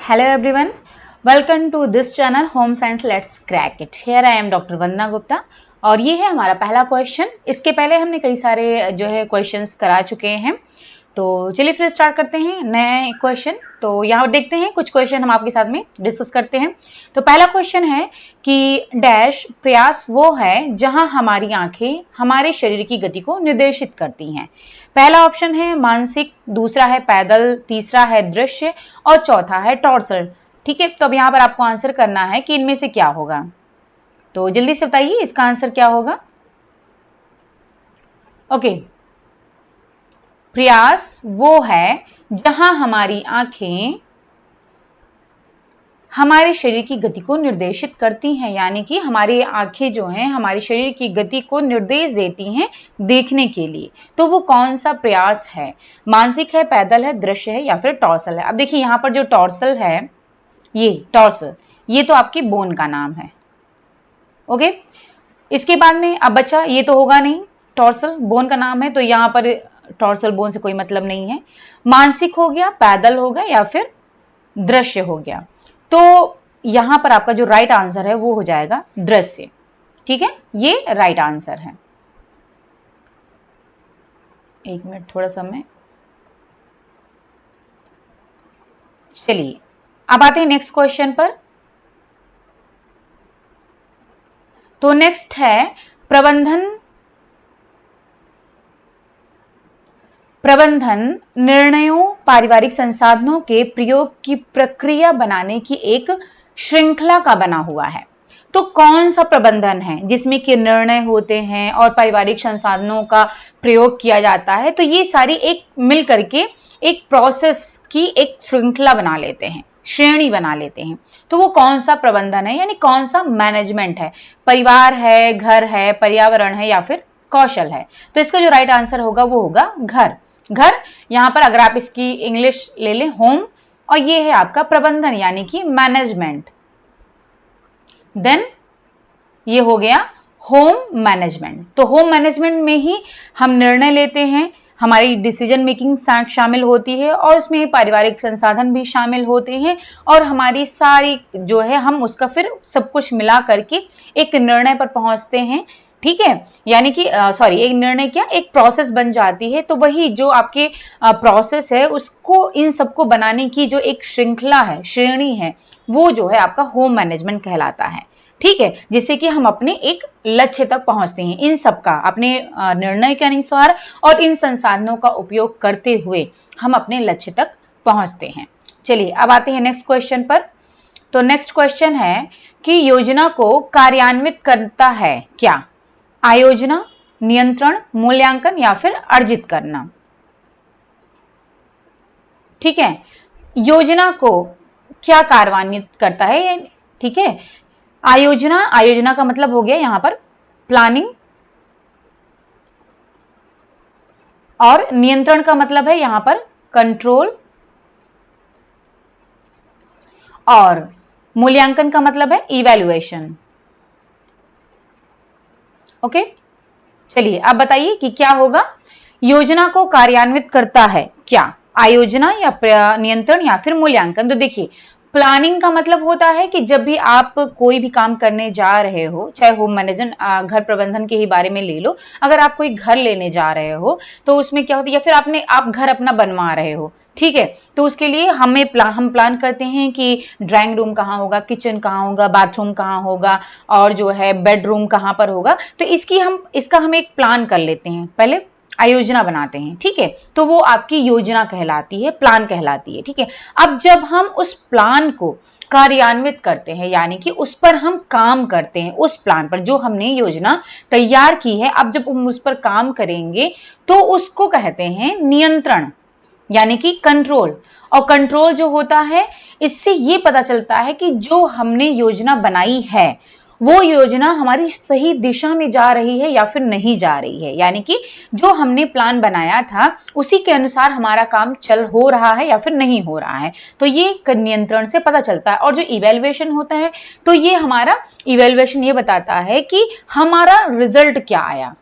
Hello everyone, welcome to this channel Home Science Let's Crack It. Here I am Dr. वंदना गुप्ता और ये है हमारा पहला क्वेश्चन। इसके पहले हमने कई सारे जो है क्वेश्चंस करा चुके हैं, तो चलिए फिर स्टार्ट करते हैं नए क्वेश्चन। तो यहाँ देखते हैं कुछ क्वेश्चन हम आपके साथ में डिस्कस करते हैं। तो पहला क्वेश्चन है कि डैश प्रयास वो है जहां हमारी आंखें हमारे शरीर की गति को निर्देशित करती हैं। पहला ऑप्शन है मानसिक, दूसरा है पैदल, तीसरा है दृश्य और चौथा है टॉर्सल। ठीक है, तो अब यहाँ पर आपको आंसर करना है कि इनमें से क्या होगा। तो जल्दी से बताइए इसका आंसर क्या होगा। ओके, प्रयास वो है जहां हमारी आंखें हमारे शरीर की गति को निर्देशित करती हैं, यानी कि हमारी आंखें जो हैं हमारे शरीर की गति को निर्देश देती हैं देखने के लिए। तो वो कौन सा प्रयास है, मानसिक है, पैदल है, दृश्य है या फिर टॉर्सल है। अब देखिए यहाँ पर जो टॉर्सल है, ये टॉर्सल, ये तो आपकी बोन का नाम है। ओके, इसके बाद में अब बच्चा ये तो होगा नहीं, टॉर्सल बोन का नाम है, तो यहाँ पर टॉर्सल बोन से कोई मतलब नहीं है। मानसिक हो गया, पैदल हो गया या फिर दृश्य हो गया। तो यहां पर आपका जो राइट आंसर है वो हो जाएगा दृश्य। ठीक है, ये राइट आंसर है। एक मिनट, थोड़ा समय। चलिए अब आते हैं नेक्स्ट क्वेश्चन पर। तो नेक्स्ट है प्रबंधन निर्णयों पारिवारिक संसाधनों के प्रयोग की प्रक्रिया बनाने की एक श्रृंखला का बना हुआ है। तो कौन सा प्रबंधन है जिसमें कि निर्णय होते हैं और पारिवारिक संसाधनों का प्रयोग किया जाता है। तो ये सारी एक मिल करके एक प्रोसेस की एक श्रृंखला बना लेते हैं, श्रेणी बना लेते हैं। तो वो कौन सा प्रबंधन है, यानी कौन सा मैनेजमेंट है, परिवार है, घर है, पर्यावरण है या फिर कौशल है। तो इसका जो राइट आंसर होगा वो होगा घर। घर, यहां पर अगर आप इसकी इंग्लिश ले लें होम, और ये है आपका प्रबंधन यानी कि मैनेजमेंट। देन ये हो गया होम मैनेजमेंट। तो होम मैनेजमेंट में ही हम निर्णय लेते हैं, हमारी डिसीजन मेकिंग शामिल होती है और उसमें पारिवारिक संसाधन भी शामिल होते हैं और हमारी सारी जो है हम उसका फिर सब कुछ मिला करके एक निर्णय पर पहुंचते हैं। ठीक है, यानी कि एक निर्णय क्या, एक प्रोसेस बन जाती है। तो वही जो आपके प्रोसेस है उसको, इन सबको बनाने की जो एक श्रृंखला है, श्रेणी है, वो जो है आपका होम मैनेजमेंट कहलाता है। ठीक है, जिससे कि हम अपने एक लक्ष्य तक पहुंचते हैं, इन सबका अपने निर्णय के अनुसार और इन संसाधनों का उपयोग करते हुए हम अपने लक्ष्य तक पहुंचते हैं। चलिए अब आते हैं नेक्स्ट क्वेश्चन पर। तो नेक्स्ट क्वेश्चन है कि योजना को कार्यान्वित करता है क्या, आयोजना, नियंत्रण, मूल्यांकन या फिर अर्जित करना। ठीक है, योजना को क्या कार्यान्वित करता है। ठीक है, आयोजना का मतलब हो गया यहां पर प्लानिंग, और नियंत्रण का मतलब है यहां पर कंट्रोल, और मूल्यांकन का मतलब है इवैल्यूएशन। ओके, चलिए अब बताइए कि क्या होगा। योजना को कार्यान्वित करता है क्या, आयोजना या नियंत्रण या फिर मूल्यांकन। तो देखिए, प्लानिंग का मतलब होता है कि जब भी आप कोई भी काम करने जा रहे हो, चाहे होम मैनेजमेंट, घर प्रबंधन के ही बारे में ले लो, अगर आप कोई घर लेने जा रहे हो तो उसमें क्या होता है, या फिर आप घर अपना बनवा रहे हो, ठीक है, तो उसके लिए हम प्लान करते हैं कि ड्राइंग रूम कहाँ होगा, किचन कहाँ होगा, बाथरूम कहाँ होगा और जो है बेडरूम कहाँ पर होगा। तो इसका हम एक प्लान कर लेते हैं, पहले आयोजना बनाते हैं। ठीक है, तो वो आपकी योजना कहलाती है, प्लान कहलाती है। ठीक है, अब जब हम उस प्लान को कार्यान्वित करते हैं, यानी कि उस पर हम काम करते हैं, उस प्लान पर जो हमने योजना तैयार की है, अब जब हम उस पर काम करेंगे तो उसको कहते हैं नियंत्रण, यानी कि कंट्रोल। और कंट्रोल जो होता है, इससे ये पता चलता है कि जो हमने योजना बनाई है वो योजना हमारी सही दिशा में जा रही है या फिर नहीं जा रही है, यानी कि जो हमने प्लान बनाया था उसी के अनुसार हमारा काम हो रहा है या फिर नहीं हो रहा है। तो ये नियंत्रण से पता चलता है। और जो इवैल्यूएशन होता है, तो ये हमारा इवैल्यूएशन ये बताता है कि हमारा रिजल्ट क्या आया,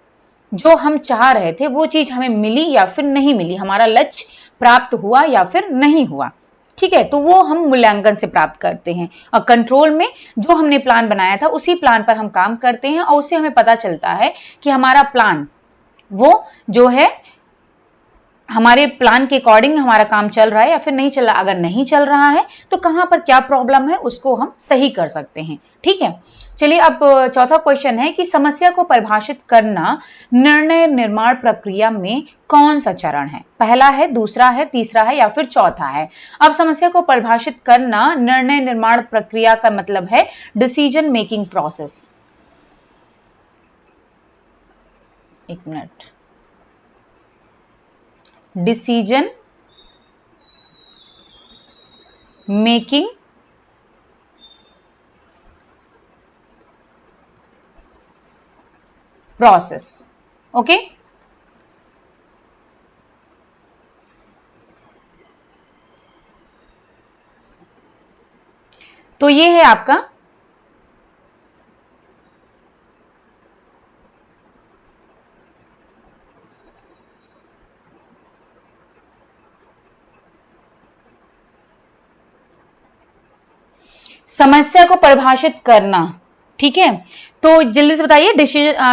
जो हम चाह रहे थे वो चीज हमें मिली या फिर नहीं मिली, हमारा लक्ष्य प्राप्त हुआ या फिर नहीं हुआ। ठीक है, तो वो हम मूल्यांकन से प्राप्त करते हैं। और कंट्रोल में जो हमने प्लान बनाया था उसी प्लान पर हम काम करते हैं और उससे हमें पता चलता है कि हमारा प्लान वो जो है हमारे प्लान के अकॉर्डिंग हमारा काम चल रहा है या फिर नहीं चल रहा। अगर नहीं चल रहा है तो कहां पर क्या प्रॉब्लम है उसको हम सही कर सकते हैं। ठीक है, चलिए अब चौथा क्वेश्चन है कि समस्या को परिभाषित करना निर्णय निर्माण प्रक्रिया में कौन सा चरण है? पहला है, दूसरा है, तीसरा है या फिर चौथा है? अब समस्या को परिभाषित करना निर्णय निर्माण प्रक्रिया का मतलब है डिसीजन मेकिंग प्रोसेस। एक minute, decision making process. Okay, तो ये है आपका समस्या को परिभाषित करना। ठीक है, तो जल्दी से बताइए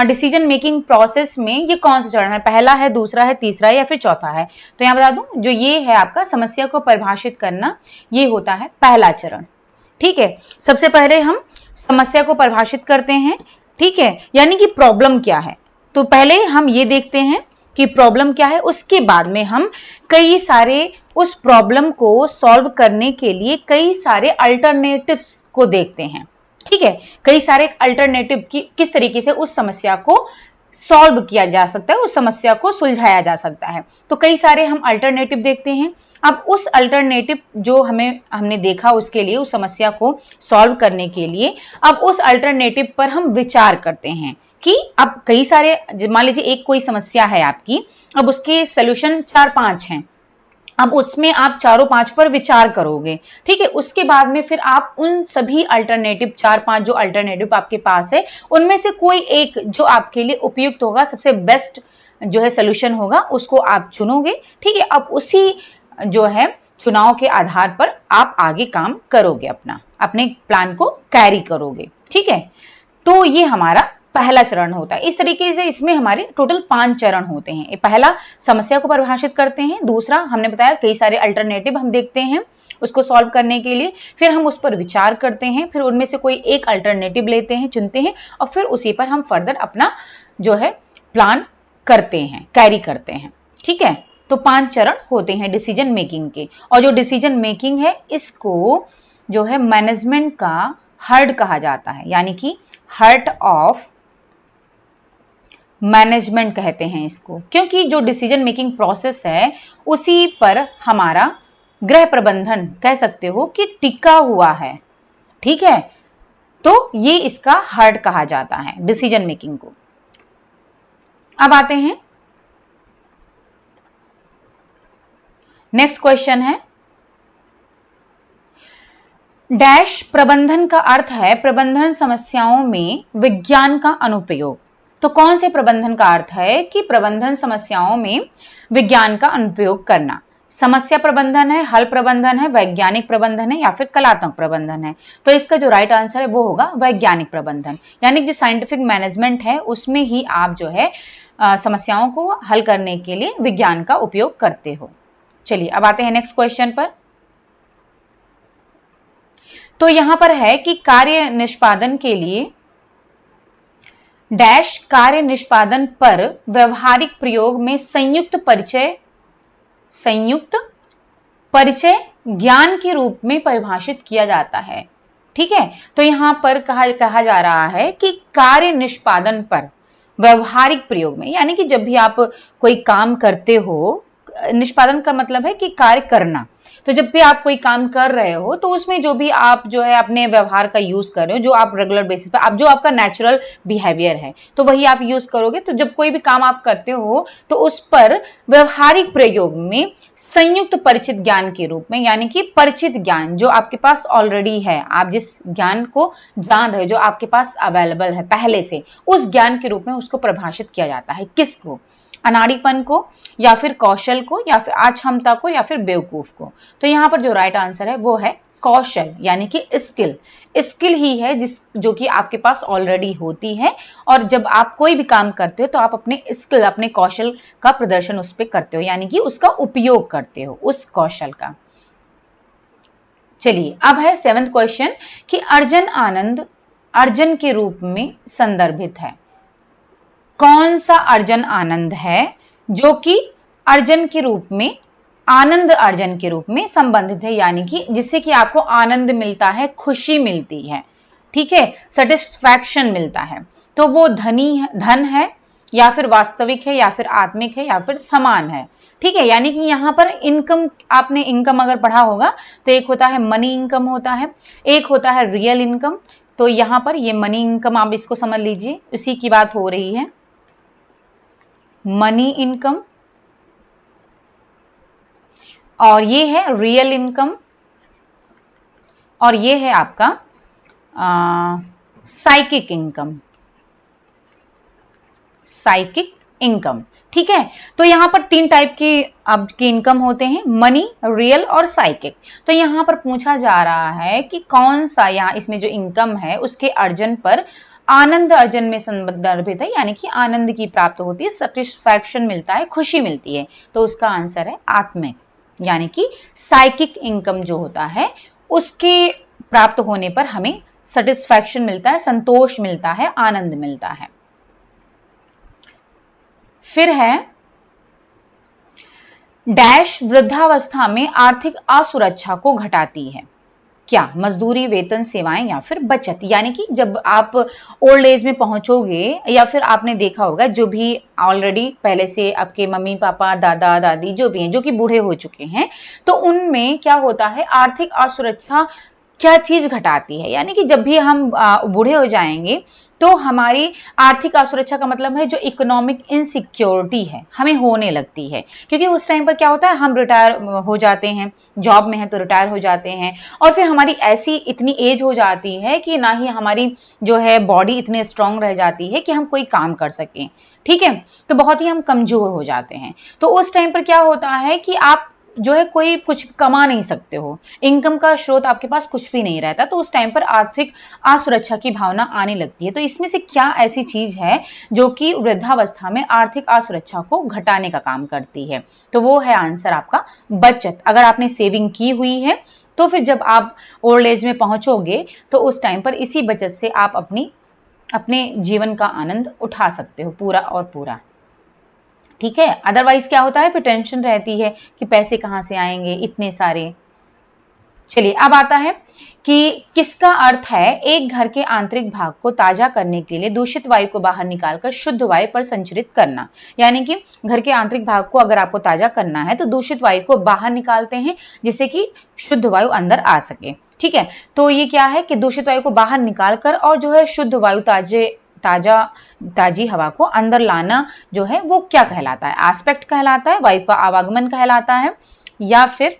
डिसीजन मेकिंग प्रोसेस में ये कौन सा चरण है? पहला है, दूसरा है, तीसरा है या फिर चौथा है? तो यहां बता दूं, जो ये है आपका समस्या को परिभाषित करना, ये होता है पहला चरण। ठीक है, सबसे पहले हम समस्या को परिभाषित करते हैं। ठीक है, यानी कि प्रॉब्लम क्या है, तो पहले हम ये देखते हैं कि प्रॉब्लम क्या है, उसके बाद में हम कई सारे उस प्रॉब्लम को सॉल्व करने के लिए कई सारे अल्टरनेटिव्स को देखते हैं। ठीक है, कई सारे अल्टरनेटिव की किस तरीके से उस समस्या को सॉल्व किया जा सकता है, उस समस्या को सुलझाया जा सकता है। तो कई सारे हम अल्टरनेटिव देखते हैं। अब उस अल्टरनेटिव जो हमने देखा, उसके लिए, उस समस्या को सॉल्व करने के लिए अब उस अल्टरनेटिव पर हम विचार करते हैं कि अब कई सारे, मान लीजिए एक कोई समस्या है आपकी, अब उसके सोल्यूशन 4-5 हैं। अब उसमें आप चारों पांच पर विचार करोगे। ठीक है, उसके बाद में फिर आप उन सभी अल्टरनेटिव, 4-5 जो अल्टरनेटिव आपके पास है, उनमें से कोई एक जो आपके लिए उपयुक्त होगा, सबसे बेस्ट जो है सोल्यूशन होगा, उसको आप चुनोगे। ठीक है, अब उसी जो है चुनाव के आधार पर आप आगे काम करोगे, अपने प्लान को कैरी करोगे। ठीक है, तो ये हमारा पहला चरण होता है। इस तरीके से इसमें हमारे टोटल 5 चरण होते हैं। पहला समस्या को परिभाषित करते हैं, दूसरा हमने बताया कई सारे अल्टरनेटिव हम देखते हैं उसको सॉल्व करने के लिए, फिर हम उस पर विचार करते हैं, फिर उनमें से कोई एक अल्टरनेटिव लेते हैं, चुनते हैं और फिर उसी पर हम फर्दर अपना जो है प्लान करते हैं, कैरी करते हैं। ठीक है, तो 5 चरण होते हैं डिसीजन मेकिंग के। और जो डिसीजन मेकिंग है इसको जो है मैनेजमेंट का हार्ट कहा जाता है, यानी कि हार्ट ऑफ मैनेजमेंट कहते हैं इसको, क्योंकि जो डिसीजन मेकिंग प्रोसेस है उसी पर हमारा गृह प्रबंधन कह सकते हो कि टिका हुआ है। ठीक है, तो ये इसका हार्ट कहा जाता है डिसीजन मेकिंग को। अब आते हैं नेक्स्ट क्वेश्चन है, डैश प्रबंधन का अर्थ है प्रबंधन समस्याओं में विज्ञान का अनुप्रयोग। तो कौन से प्रबंधन का अर्थ है कि प्रबंधन समस्याओं में विज्ञान का अनुप्रयोग करना? समस्या प्रबंधन है, हल प्रबंधन है, वैज्ञानिक प्रबंधन है या फिर कलात्मक प्रबंधन है? तो इसका जो राइट आंसर है वो होगा वैज्ञानिक प्रबंधन, यानी जो साइंटिफिक मैनेजमेंट है उसमें ही आप जो है समस्याओं को हल करने के लिए विज्ञान का उपयोग करते हो। चलिए अब आते हैं नेक्स्ट क्वेश्चन पर। तो यहां पर है कि कार्य निष्पादन के लिए डैश कार्य निष्पादन पर व्यवहारिक प्रयोग में संयुक्त परिचय ज्ञान के रूप में परिभाषित किया जाता है। ठीक है, तो यहां पर कहा जा रहा है कि कार्य निष्पादन पर व्यवहारिक प्रयोग में, यानी कि जब भी आप कोई काम करते हो, निष्पादन का मतलब है कि कार्य करना, तो जब भी आप कोई काम कर रहे हो तो उसमें जो भी आप जो है अपने व्यवहार का यूज कर रहे हो, जो आप रेगुलर बेसिस पे आप जो आपका नेचुरल बिहेवियर है तो वही आप यूज करोगे। तो जब कोई भी काम आप करते हो तो उस पर व्यवहारिक प्रयोग में संयुक्त परिचित ज्ञान के रूप में, यानी कि परिचित ज्ञान जो आपके पास ऑलरेडी है, आप जिस ज्ञान को जान रहे हो, जो आपके पास अवेलेबल है पहले से, उस ज्ञान के रूप में उसको परिभाषित किया जाता है। किसको? अनाड़ीपन को, या फिर कौशल को, या फिर अक्षमता को, या फिर बेवकूफ को। तो यहाँ पर जो राइट आंसर है वो है कौशल, यानी कि स्किल। स्किल ही है जो कि आपके पास ऑलरेडी होती है, और जब आप कोई भी काम करते हो तो आप अपने स्किल, अपने कौशल का प्रदर्शन उस पर करते हो, यानी कि उसका उपयोग करते हो, उस कौशल का। चलिए अब है 7th क्वेश्चन कि अर्जन आनंद अर्जन के रूप में संदर्भित है। कौन सा अर्जन आनंद है जो कि अर्जन के रूप में, आनंद अर्जन के रूप में संबंधित है, यानी कि जिससे कि आपको आनंद मिलता है, खुशी मिलती है, ठीक है, सेटिस्फैक्शन मिलता है। तो वो धन है, या फिर वास्तविक है, या फिर आत्मिक है, या फिर समान है, ठीक है। यानी कि यहाँ पर इनकम, आपने इनकम अगर पढ़ा होगा तो एक होता है मनी इनकम होता है, एक होता है रियल इनकम। तो यहाँ पर ये मनी इनकम, आप इसको समझ लीजिए, इसी की बात हो रही है, मनी इनकम, और ये है रियल इनकम, और ये है आपका साइकिक इनकम, साइकिक इनकम, ठीक है। तो यहां पर 3 टाइप की आपकी इनकम होते हैं, मनी, रियल और साइकिक। तो यहां पर पूछा जा रहा है कि कौन सा यहाँ इसमें जो इनकम है उसके अर्जन पर आनंद अर्जन में संदर्भित है, यानी कि आनंद की प्राप्त होती है, सेटिस्फैक्शन मिलता है, खुशी मिलती है। तो उसका आंसर है आत्मिक, यानी कि साइकिक इनकम जो होता है उसके प्राप्त होने पर हमें सेटिस्फैक्शन मिलता है, संतोष मिलता है, आनंद मिलता है। फिर है डैश वृद्धावस्था में आर्थिक असुरक्षा को घटाती है। क्या? मजदूरी, वेतन, सेवाएं, या फिर बचत। यानी कि जब आप ओल्ड एज में पहुंचोगे, या फिर आपने देखा होगा जो भी ऑलरेडी पहले से आपके मम्मी पापा, दादा दादी जो भी हैं, जो कि बूढ़े हो चुके हैं, तो उनमें क्या होता है, आर्थिक असुरक्षा क्या चीज घटाती है, यानी कि जब भी हम बूढ़े हो जाएंगे तो हमारी आर्थिक असुरक्षा का मतलब है जो इकोनॉमिक इनसिक्योरिटी है हमें होने लगती है, क्योंकि उस टाइम पर क्या होता है, हम रिटायर हो जाते हैं, जॉब में है तो रिटायर हो जाते हैं, और फिर हमारी ऐसी इतनी एज हो जाती है कि ना ही हमारी जो है बॉडी इतनी स्ट्रांग रह जाती है कि हम कोई काम कर सकें, ठीक है। तो बहुत ही हम कमजोर हो जाते हैं। तो उस टाइम पर क्या होता है कि आप जो है कोई कुछ कमा नहीं सकते हो, इनकम का स्रोत आपके पास कुछ भी नहीं रहता, तो उस टाइम पर आर्थिक असुरक्षा की भावना आने लगती है। तो इसमें से क्या ऐसी चीज है जो कि वृद्धावस्था में आर्थिक असुरक्षा को घटाने का काम करती है? तो वो है आंसर आपका बचत। अगर आपने सेविंग की हुई है तो फिर जब आप ओल्ड एज में पहुंचोगे तो उस टाइम पर इसी बचत से आप अपने जीवन का आनंद उठा सकते हो पूरा और पूरा, ठीक है। अदरवाइज क्या होता है, फिर टेंशन रहती है कि पैसे कहां से आएंगे इतने सारे। चलिए अब आता है कि किसका अर्थ है एक घर के आंतरिक भाग को ताजा करने के लिए दूषित वायु को बाहर निकालकर शुद्ध वायु पर संचरित करना। यानी कि घर के आंतरिक भाग को अगर आपको ताजा करना है तो दूषित वायु को बाहर निकालते हैं जिससे कि शुद्ध वायु अंदर आ सके, ठीक है। तो ये क्या है कि दूषित वायु को बाहर निकालकर और जो है शुद्ध वायु, ताजी हवा को अंदर लाना जो है वो क्या कहलाता है? एस्पेक्ट कहलाता है, वायु का आवागमन कहलाता है, या फिर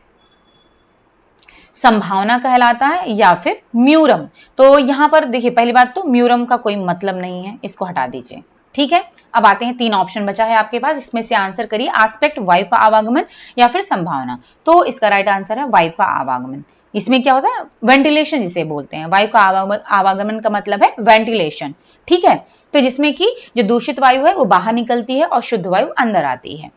संभावना कहलाता है, या फिर म्यूरम। तो यहां पर देखिए, पहली बात तो म्यूरम का कोई मतलब नहीं है, इसको हटा दीजिए, ठीक है। अब आते हैं, 3 ऑप्शन बचा है आपके पास, इसमें से आंसर करिए, एस्पेक्ट, वायु का आवागमन, या फिर संभावना। तो इसका राइट आंसर है वायु का आवागमन। इसमें क्या होता है, वेंटिलेशन जिसे बोलते हैं, वायु का आवागमन का मतलब है वेंटिलेशन, ठीक है। तो जिसमें कि जो दूषित वायु है वो बाहर निकलती है और शुद्ध वायु अंदर आती है।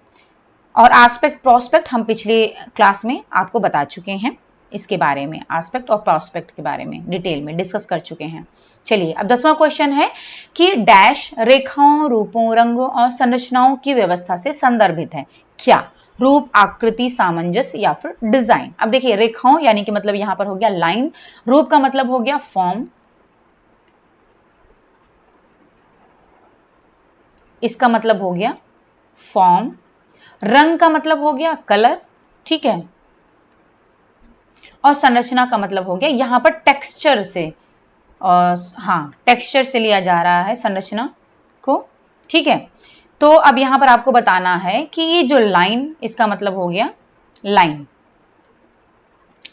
और एस्पेक्ट प्रोस्पेक्ट हम पिछले क्लास में आपको बता चुके हैं, इसके बारे में, एस्पेक्ट और प्रोस्पेक्ट के बारे में डिटेल में डिस्कस कर चुके हैं। चलिए अब 10वां क्वेश्चन है कि डैश रेखाओं, रूपों, रंगों और संरचनाओं की व्यवस्था से संदर्भित है। क्या? रूप, आकृति, सामंजस्य, या फिर डिजाइन। अब देखिए, रेखाओं यानी कि मतलब यहां पर हो गया लाइन, रूप का मतलब हो गया फॉर्म, इसका मतलब हो गया फॉर्म, रंग का मतलब हो गया कलर, ठीक है, और संरचना का मतलब हो गया यहां पर टेक्सचर से, हाँ टेक्सचर से लिया जा रहा है संरचना को, ठीक है। तो अब यहां पर आपको बताना है कि ये जो लाइन, इसका मतलब हो गया line,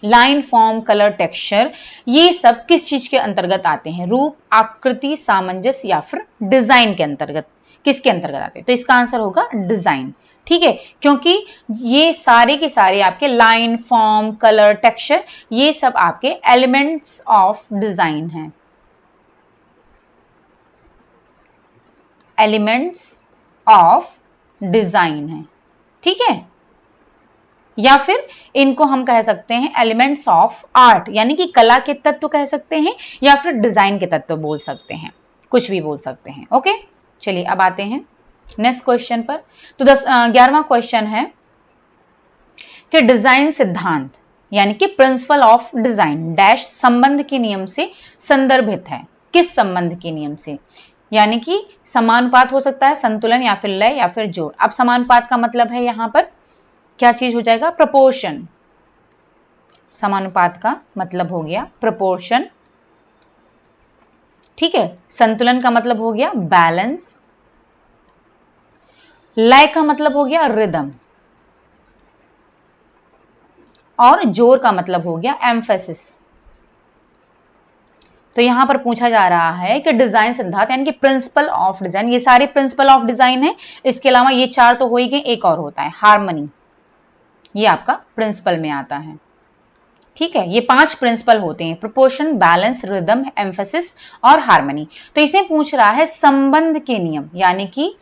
line, form, colour, texture, ये सब किस चीज के अंतर्गत आते हैं? रूप, आकृति, सामंजस्य, या फिर डिजाइन के अंतर्गत किसके अंतर्गत आते हैं? तो इसका आंसर होगा डिजाइन। ठीक है, क्योंकि ये सारे के सारे आपके लाइन, फॉर्म, कलर, टेक्सचर, ये सब आपके एलिमेंट्स ऑफ डिजाइन हैं, एलिमेंट्स ऑफ डिजाइन है। ठीक है, या फिर इनको हम कह सकते हैं एलिमेंट्स ऑफ आर्ट, यानी कि कला के तत्व कह सकते हैं, या फिर डिजाइन के तत्व बोल सकते हैं, कुछ भी बोल सकते हैं। ओके, चलिए अब आते हैं नेक्स्ट क्वेश्चन पर। तो 11वां क्वेश्चन है कि डिजाइन सिद्धांत यानी कि प्रिंसिपल ऑफ डिजाइन डैश संबंध के नियम से संदर्भित है। किस संबंध के नियम से? यानी कि समानुपात हो सकता है, संतुलन, या फिर लय, या फिर जोड़। अब समानुपात का मतलब है यहां पर क्या चीज हो जाएगा? प्रपोर्शन। समानुपात का मतलब हो गया प्रपोर्शन। ठीक है, संतुलन का मतलब हो गया बैलेंस, लय का मतलब हो गया रिदम, और जोर का मतलब हो गया एम्फेसिस। तो यहां पर पूछा जा रहा है कि डिजाइन सिद्धांत यानी कि प्रिंसिपल ऑफ डिजाइन, ये सारे प्रिंसिपल ऑफ डिजाइन है, इसके अलावा ये 4 तो हो ही गए, एक और होता है हार्मनी, ये आपका प्रिंसिपल में आता है। ठीक है, ये 5 प्रिंसिपल होते हैं, प्रोपोर्शन, बैलेंस, रिदम, एम्फेसिस और हार्मनी। तो इसे पूछ रहा है संबंध के नियम यानी कि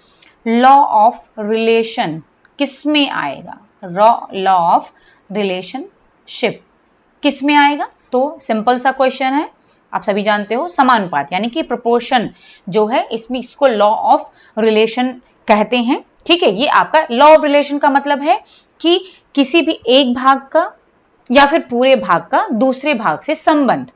लॉ ऑफ रिलेशन किस में आएगा? लॉ ऑफ रिलेशनशिप किस में आएगा? तो सिंपल सा क्वेश्चन है, आप सभी जानते हो, समानुपात यानी कि प्रोपोर्शन जो है इसमें, इसको लॉ ऑफ रिलेशन कहते हैं। ठीक है, ये आपका लॉ ऑफ रिलेशन का मतलब है कि किसी भी एक भाग का या फिर पूरे भाग का दूसरे भाग से संबंध,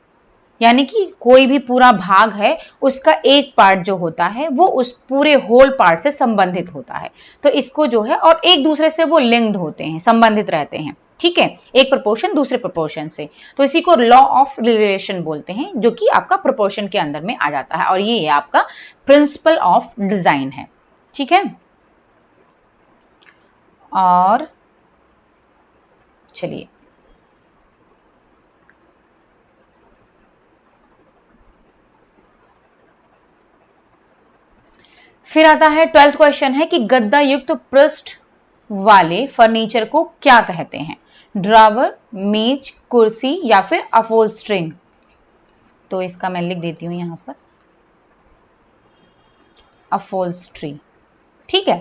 यानी कि कोई भी पूरा भाग है उसका एक पार्ट जो होता है वो उस पूरे होल पार्ट से संबंधित होता है, तो इसको जो है, और एक दूसरे से वो लिंक्ड होते हैं, संबंधित रहते हैं। ठीक है, एक प्रोपोर्शन दूसरे प्रोपोर्शन से, तो इसी को लॉ ऑफ रिलेशन बोलते हैं, जो कि आपका प्रोपोर्शन के अंदर में आ जाता है, और ये आपका प्रिंसिपल ऑफ डिजाइन है। ठीक है, और चलिए फिर आता है 12th क्वेश्चन है कि गद्दा युक्त पृष्ठ वाले फर्नीचर को क्या कहते हैं? ड्रावर, मेज, कुर्सी, या फिर अपहोल्स्टरिंग। तो इसका मैं लिख देती हूं यहां पर अपहोल्स्ट्री। ठीक है,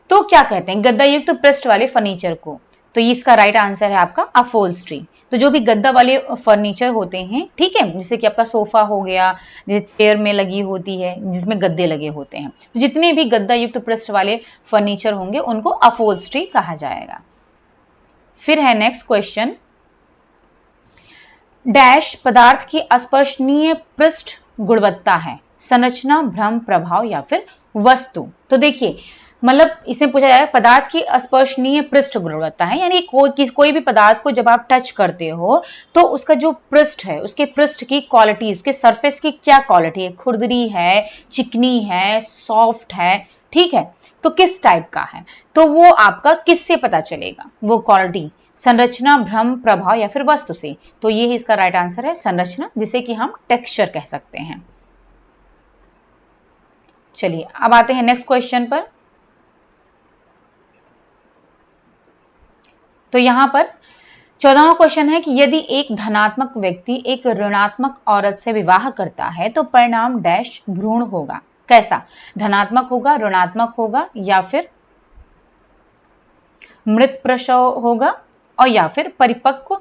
तो क्या कहते हैं गद्दा युक्त पृष्ठ वाले फर्नीचर को? तो इसका राइट आंसर है आपका अपहोल्स्ट्री। तो जो भी गद्दा वाले फर्नीचर होते हैं, ठीक है, जैसे कि आपका सोफा हो गया, जिस चेयर में लगी होती है, जिसमें गद्दे लगे होते हैं, तो जितने भी गद्दा युक्त पृष्ठ वाले फर्नीचर होंगे उनको अपहोल्स्ट्री कहा जाएगा। फिर है नेक्स्ट क्वेश्चन, डैश पदार्थ की स्पर्शनीय पृष्ठ गुणवत्ता है, संरचना, भ्रम, प्रभाव, या फिर वस्तु। तो देखिए, मतलब इसमें पूछा जाएगा पदार्थ की स्पर्शनीय पृष्ठ गुणवत्ता है, यानी कोई भी पदार्थ को जब आप टच करते हो तो उसका जो पृष्ठ है, उसके पृष्ठ की क्वालिटी, उसके सरफेस की क्या क्वालिटी है, खुरदरी है, चिकनी है, सॉफ्ट है, ठीक है, तो किस टाइप का है, तो वो आपका किससे पता चलेगा वो क्वालिटी? संरचना, भ्रम, प्रभाव, या फिर वस्तु से। तो ये इसका राइट आंसर है संरचना, जिसे कि हम टेक्सचर कह सकते हैं। चलिए अब आते हैं नेक्स्ट क्वेश्चन पर। तो यहां पर 14वां क्वेश्चन है कि यदि एक धनात्मक व्यक्ति एक ऋणात्मक औरत से विवाह करता है तो परिणाम डैश भ्रूण होगा। कैसा? धनात्मक होगा, ऋणात्मक होगा, या फिर मृत प्रसव होगा, और या फिर परिपक्व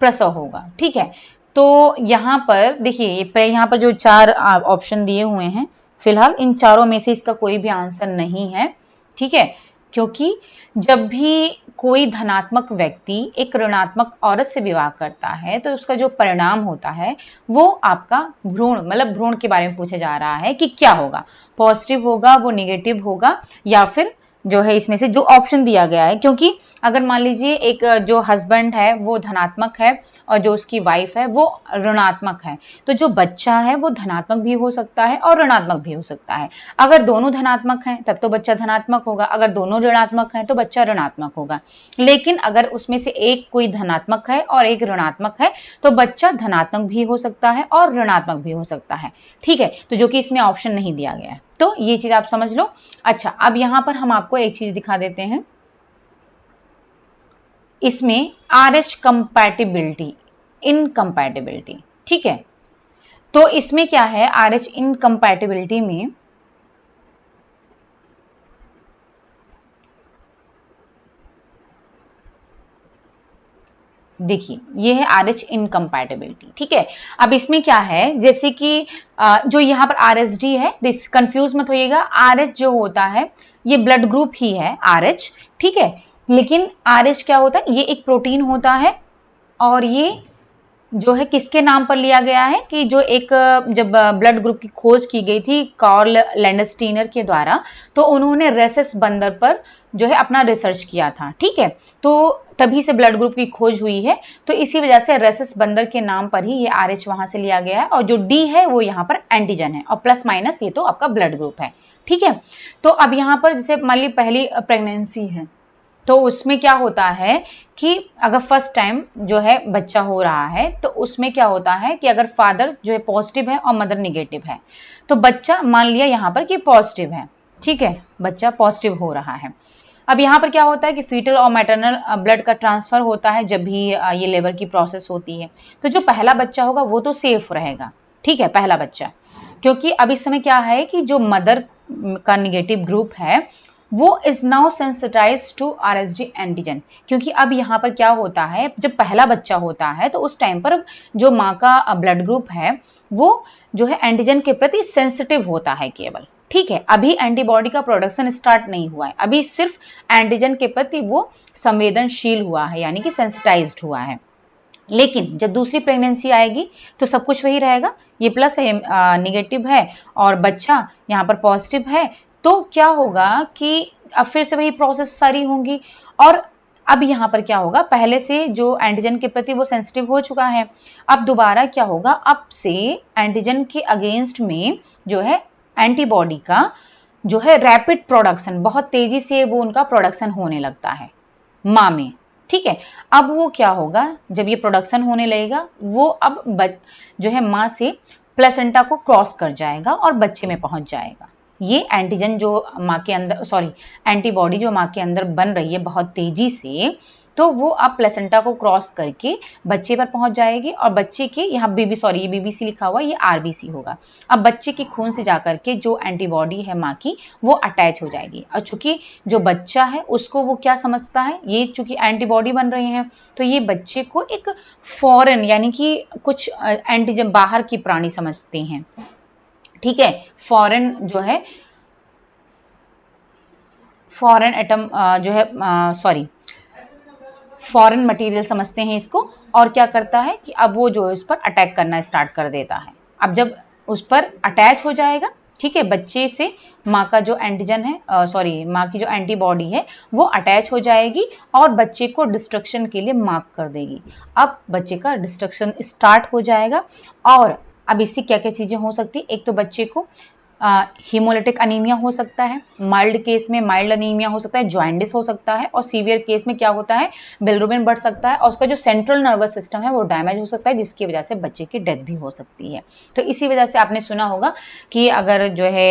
प्रसव होगा। ठीक है, तो यहां पर देखिए, यहां पर जो 4 ऑप्शन दिए हुए हैं, फिलहाल इन चारों में से इसका कोई भी आंसर नहीं है। ठीक है, क्योंकि जब भी कोई धनात्मक व्यक्ति एक ऋणात्मक औरत से विवाह करता है तो उसका जो परिणाम होता है वो आपका भ्रूण, मतलब भ्रूण के बारे में पूछा जा रहा है कि क्या होगा, पॉजिटिव होगा, वो नेगेटिव होगा, या फिर जो है इसमें से जो ऑप्शन दिया गया है, क्योंकि अगर मान लीजिए एक जो हस्बैंड है वो धनात्मक है और जो उसकी वाइफ है वो ऋणात्मक है, तो जो बच्चा है वो धनात्मक भी हो सकता है और ऋणात्मक भी हो सकता है। अगर दोनों धनात्मक हैं तब तो बच्चा धनात्मक होगा, अगर दोनों ऋणात्मक हैं तो बच्चा ऋणात्मक होगा। लेकिन अगर उसमें से एक कोई धनात्मक है और एक ऋणात्मक है तो बच्चा धनात्मक भी हो सकता है और ऋणात्मक भी हो सकता है। ठीक है, तो जो कि इसमें ऑप्शन नहीं दिया गया है, तो ये चीज आप समझ लो। अच्छा, अब यहां पर हम आपको एक चीज दिखा देते हैं, इसमें RH कंपैटिबिलिटी, इनकम्पैटिबिलिटी, ठीक है। तो इसमें क्या है, RH इनकम्पैटिबिलिटी में देखिए ये है RH इनकम्पैटिबिलिटी, ठीक है। अब इसमें क्या है, जैसे कि जो यहाँ पर RSD है, कंफ्यूज मत होइएगा, RH जो होता है ये ब्लड ग्रुप ही है RH, ठीक है। लेकिन RH क्या होता है, ये एक प्रोटीन होता है, और ये जो है किसके नाम पर लिया गया है कि जो एक जब ब्लड ग्रुप की खोज की गई थी कार्ल लैंडस्टीनर के द्वारा, तो उन्होंने रेसस बंदर पर जो है अपना रिसर्च किया था, ठीक है। तो तभी से ब्लड ग्रुप की खोज हुई है, तो इसी वजह से रेसस बंदर के नाम पर ही ये RH वहां से लिया गया है, और जो D है वो यहाँ पर एंटीजन है, और प्लस माइनस ये तो आपका ब्लड ग्रुप है, ठीक है। तो अब यहाँ पर जैसे मान ली पहली प्रेगनेंसी है, तो उसमें क्या होता है कि अगर फर्स्ट टाइम जो है बच्चा हो रहा है, तो उसमें क्या होता है कि अगर फादर जो है पॉजिटिव है और मदर निगेटिव है, तो बच्चा मान लिया यहाँ पर कि पॉजिटिव है, ठीक है, बच्चा पॉजिटिव हो रहा है। अब यहाँ पर क्या होता है कि फीटल और मैटरनल ब्लड का ट्रांसफर होता है जब भी ये लेबर की प्रोसेस होती है। तो जो पहला बच्चा होगा वो तो सेफ रहेगा, ठीक है, पहला बच्चा, क्योंकि अब इस समय क्या है कि जो मदर का निगेटिव ग्रुप है वो is now sensitize to RSD antigen, क्योंकि अब यहाँ पर क्या होता है, जब पहला बच्चा होता है तो उस टाइम पर जो माँ का ब्लड ग्रुप है वो जो है एंटीजन के प्रति सेंसिटिव होता है केवल, ठीक है। अभी एंटीबॉडी का प्रोडक्शन स्टार्ट नहीं हुआ है, अभी सिर्फ एंटीजन के प्रति वो संवेदनशील हुआ है, यानी कि सेंसिटाइज्ड हुआ है। लेकिन जब दूसरी प्रेगनेंसी आएगी तो सब कुछ वही रहेगा, ये प्लस है, निगेटिव है, और बच्चा यहाँ पर पॉजिटिव है, तो क्या होगा कि अब फिर से वही प्रोसेस सारी होंगी, और अब यहाँ पर क्या होगा, पहले से जो एंटीजन के प्रति वो सेंसिटिव हो चुका है, अब दोबारा क्या होगा, अब से एंटीजन के अगेंस्ट में जो है एंटीबॉडी का जो है रैपिड प्रोडक्शन, बहुत तेजी से वो उनका प्रोडक्शन होने लगता है माँ में, ठीक है। अब वो क्या होगा, जब ये प्रोडक्शन होने लगेगा वो अब जो है माँ से प्लेसेंटा को क्रॉस कर जाएगा और बच्चे में पहुंच जाएगा। ये एंटीजन जो माँ के अंदर, सॉरी, एंटीबॉडी जो माँ के अंदर बन रही है बहुत तेजी से, तो वो अब प्लेसेंटा को क्रॉस करके बच्चे पर पहुंच जाएगी, और बच्चे के यहाँ ये BBC लिखा हुआ, ये RBC होगा। अब बच्चे के खून से जाकर के जो एंटीबॉडी है माँ की वो अटैच हो जाएगी, और चूंकि जो बच्चा है उसको वो क्या समझता है, ये चूंकि एंटीबॉडी बन रहे हैं, तो ये बच्चे को एक फॉरेन यानी कि कुछ एंटीजन बाहर की प्राणी समझते हैं, ठीक है। फॉरेन जो है, फॉरेन एटम जो है, सॉरी, फॉरेन मटेरियल समझते हैं इसको, और क्या करता है कि अब वो जो इस पर अटैक करना स्टार्ट कर देता है। अब जब उस पर अटैच हो जाएगा, ठीक है, बच्चे से माँ का जो एंटीजन है, सॉरी, माँ की जो एंटीबॉडी है वो अटैच हो जाएगी और बच्चे को डिस्ट्रक्शन के लिए मार्क कर देगी। अब बच्चे का डिस्ट्रक्शन स्टार्ट हो जाएगा, और अब इससे क्या क्या चीजें हो सकती, एक तो बच्चे को हीमोलिटिक अनीमिया हो सकता है, माइल्ड केस में माइल्ड अनीमिया हो सकता है, जॉइंडिस हो सकता है, और सीवियर केस में क्या होता है, बिलिरुबिन बढ़ सकता है, और उसका जो सेंट्रल नर्वस सिस्टम है वो डैमेज हो सकता है, जिसकी वजह से बच्चे की डेथ भी हो सकती है। तो इसी वजह से आपने सुना होगा कि अगर जो है